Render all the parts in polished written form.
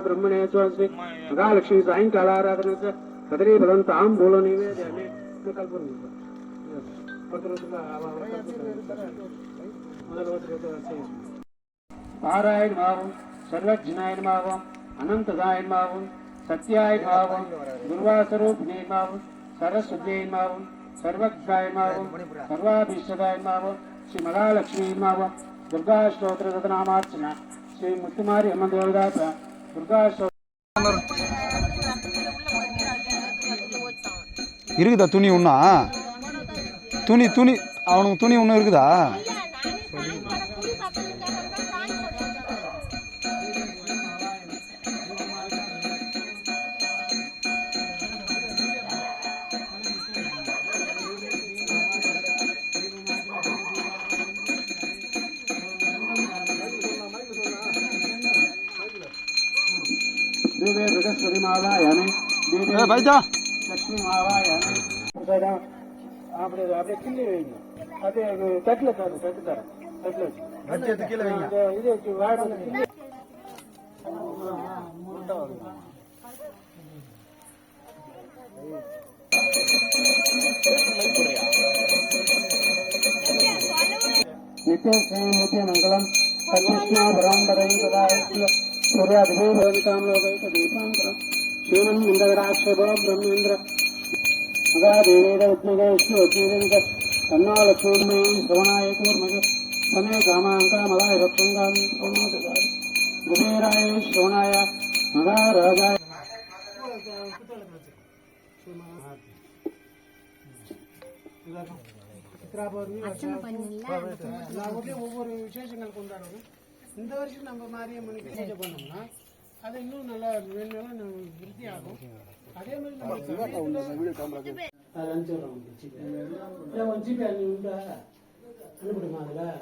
ब्रह्मणे स्वास्ति महालक्ष्मी सायंकालाराधन कदली भदंताम बोलो निवेदयामि पाराय नमः सर्वज्ञाय नमः अनंतदाय नमः सत्याय नमः दुर्वासरूपिणे नमः सरस्वत्यै नमः सर्वज्ञाय नमः सर्वाभीष्टदाय नमः श्री महालक्ष्मी नमः दुर्गा स्तोत्र तदनामार्चना श्री मुत्तुमारी अम्मा देवदास दुर्गा இருக்குதா துணி ஒன்றா துணி துணி அவனுக்கு துணி ஒன்றும் இருக்குதா बृहस्पति मावायामि लक्ष्मी मावायामि आपने आपने किल्ले वेंगे अदे तटले तार तटतार तटले गच्चे किल्ले वेंगे इदे वाड किल्ले मोटा होगा नित्य नित्य मंगलम कृष्णा ब्रह्मणं तदायस्य सूर्याधिभूतां लोकैक दीपांकरं श्रीमन् इन्द्रराक्षसो ब्रह्मेन्द्र मगादेवेद उद्मगे विष्णुवज्जीवेद तन्नो लक्ष्मीर्मे श्रवणाय कूर्मगे समे कामाङ्कामलाय भक्षङ्गामि सोमोददाय कुबेराय श्रवणाय मगाराजाय ஒவ்வொரு விசேஷங்கள் கொண்டாடுவோம். இந்த வருஷம் நம்ம மாரியம்மனுக்கு பூஜை பண்ணோம்னா அது இன்னும் நல்லா வேணும் விருத்தி ஆகும். அதே மாதிரி நம்ம ஜிபே அனுப்பிடுமா அதில்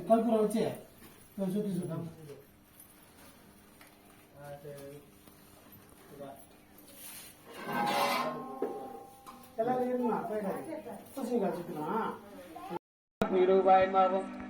கல்புரம் வச்சு சுற்றி சுத்தம் எல்லாரும் இருந்தா பசங்க காய்ச்சிக்கலாம்